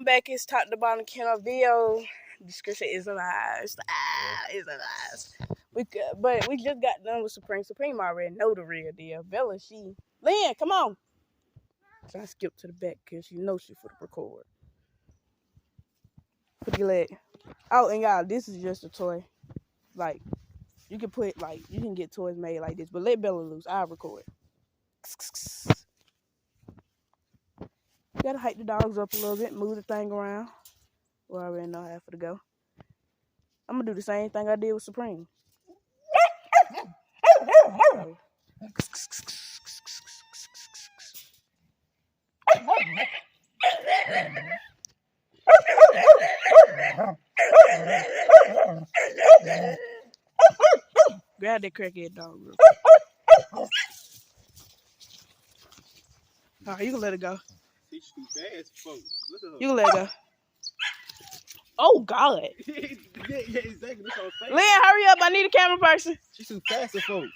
Back is top to bottom kennel video. Description is a lies. It's a lies. But we just got done with Supreme. Supreme already know the real deal. Bella, Lynn, come on. So I skipped to the back because she knows she for the record. Put your leg. Oh, and y'all, this is just a toy. Like, you can get toys made like this, but let Bella loose. I'll record. You gotta hype the dogs up a little bit, move the thing around. Well, I already know how to go. I'm gonna do the same thing I did with Supreme. Grab that crackhead dog real quick. Alright, you can let it go. She's too fast, folks. Look at her. You can let it go. Oh, God. yeah, exactly. That's what I'm saying. Lynn, hurry up. I need a camera person. She's too fast, folks.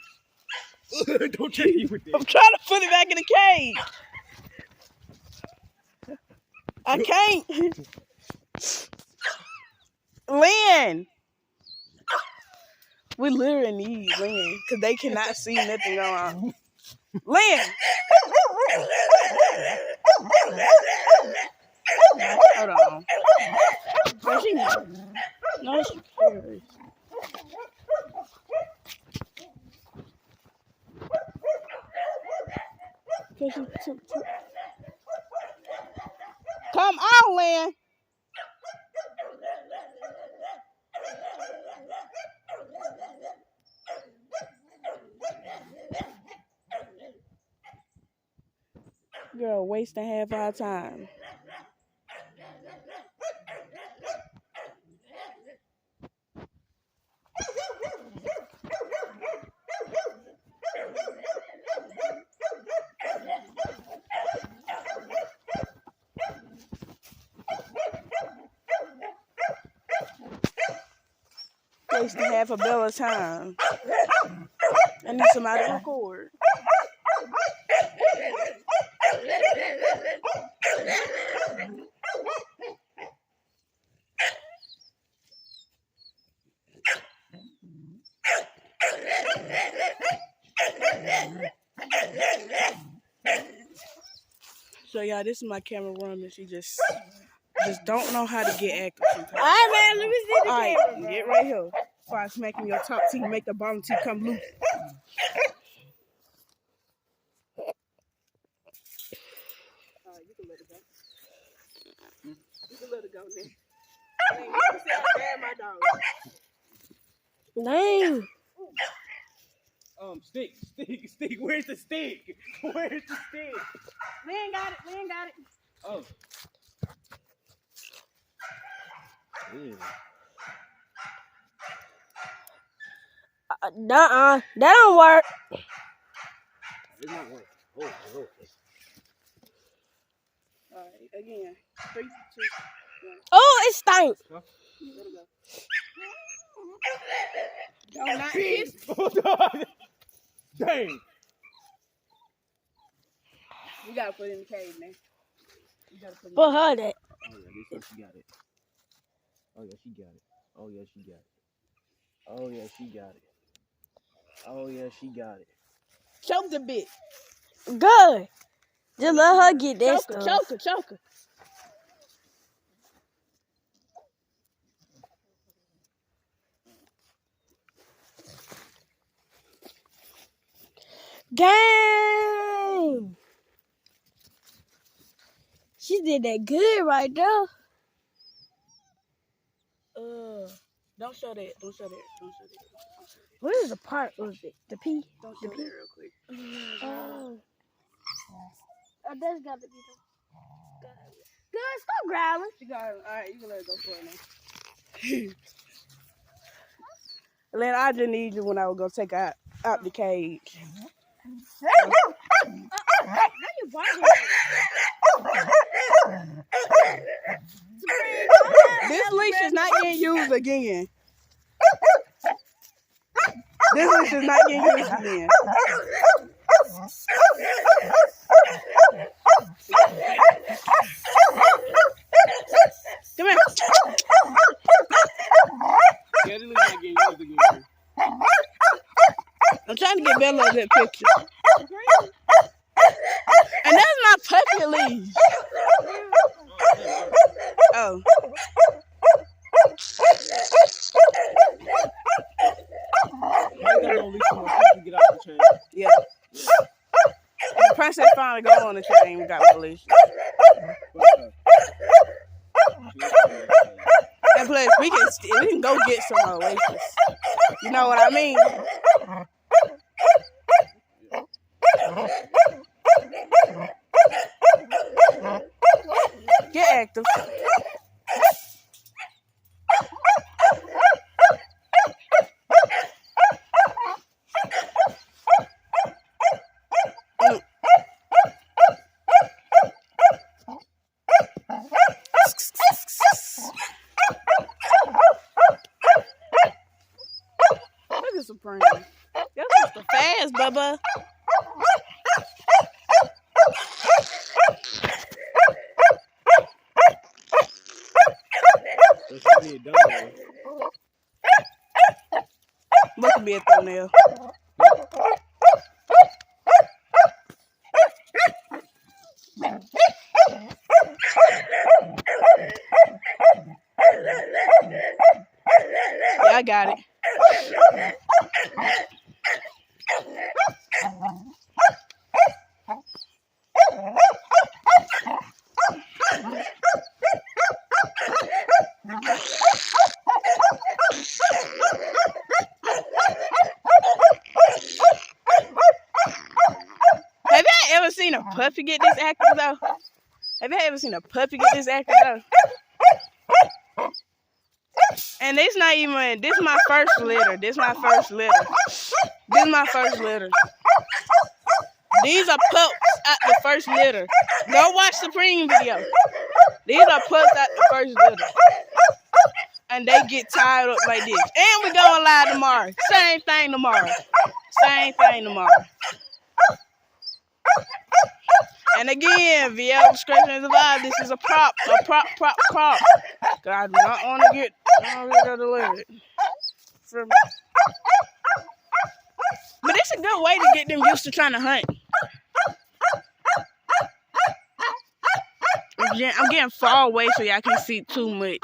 Don't tell you with that. I'm trying to put it back in the cage. I can't. Lynn. We literally need Lynn because they cannot see nothing going on. Lynn. Hold on. No, she cares. Come on, Lynn. Girl, wasting half our time. Wasting half of Bella's time. I need somebody to record. So y'all, this is my camera woman. She just don't know how to get active sometimes. All right, man, let me see the camera. Alright, get right here. Before I smack in your top teeth, make the bottom teeth come loose. Alright, you can let it go. You can let it go, man. Dang, you can see how bad my dog is. Dang. Stick. Where's the stick? Where's the stick? Lynn got it. Oh. Yeah. That don't work. It don't work. Oh. Alright, again. 3, 2, 1. Oh, it stinks. Huh? Let it go. Don't not kiss. Dang. You gotta put it in the cage, man. You gotta put it in But her that. Oh yeah, she got it. Oh yeah, she got it. Oh yeah, she got it. Oh yeah, she got it. Oh yeah, she got it. Choke the bit. Good. Just let her get that stuff. Choke her. Dang. She did that good right there. Don't show that. What is the part of it? The P? Don't show that real quick. Oh. That's got to be the... Good, stop growling. You got it. Alright, you can let it go for it now. Lynn, I just need you when I was gonna take her out the cage. This leash is not getting used again. This leash is not getting used again. trying to get Bella a good picture. And that's my puppy leash. Oh. I got no leash on my feet to get out the chain. Yeah. The princess finally go on the chain. We got my leash. And plus, we can go get some more leashes. You know what I mean? Get active. Look at Supreme. That's just the fast, Bubba. What could be a thumbnail? Yeah, I got it. Have you ever seen a puppy get this active though? Have you ever seen a puppy get this active though? And this not even, this my first litter. This my first litter. This is my first litter. These are pups at the first litter. Go watch Supreme video. These are pups at the first litter. And they get tied up like this. And we going live tomorrow. Same thing tomorrow. Same thing tomorrow. And again, via description is alive. This is a prop. Cause I do not want to get delivered. But it's a good way to get them used to trying to hunt. I'm getting far away so y'all can see too much.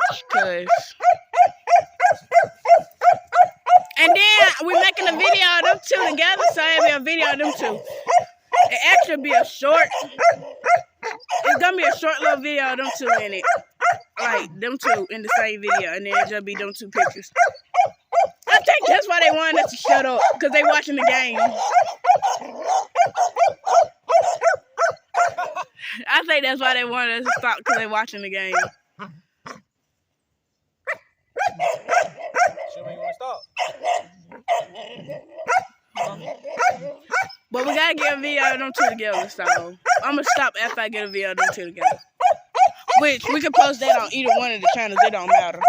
And then we're making a video of them two together, so it'll be a video of them two. It actually be a short. It's gonna be a short little video of them two in it. Like them two in the same video, and then it'll just be them two pictures. I think that's why they wanted us to shut up, because they watching the game. I think that's why they wanted us to stop, because they watching the game. Sure ain't gonna stop. But we gotta get a video of them two together, so I'm gonna stop after I get a video of them two together. Which we can post that on either one of the channels, it don't matter.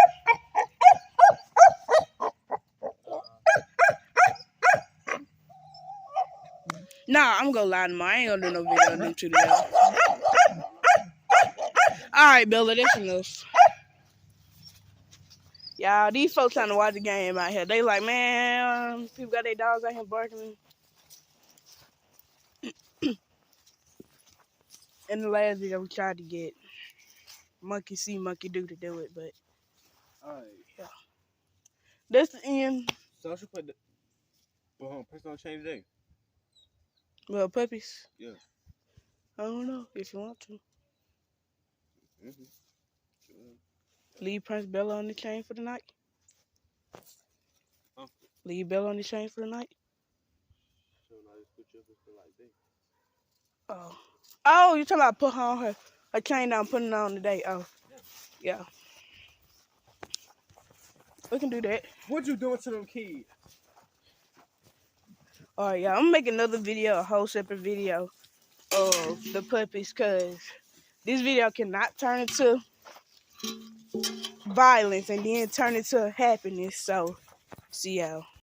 Nah, I'm gonna lie tomorrow. I ain't gonna do no video of them two together. Alright, Bella, that's enough. Y'all, these folks trying to watch the game out here. They like, man, people got their dogs out here barking. In the last video, we tried to get monkey see, monkey do to do it, but yeah. That's the end. So I should put the personal chain today. Well, puppies? Yeah. I don't know if you want to. Mm-hmm. Sure. Leave Prince Bella on the chain for the night. Huh? Leave Bella on the chain for the night. So now just put you up for like this. Oh. Oh, you talking about put her on her chain down, putting it on today. Oh. Yeah. We can do that. What you doing to them kids? Alright, y'all. I'm gonna make another video, a whole separate video of the puppies, because this video cannot turn into violence and then turn into happiness. So, see y'all.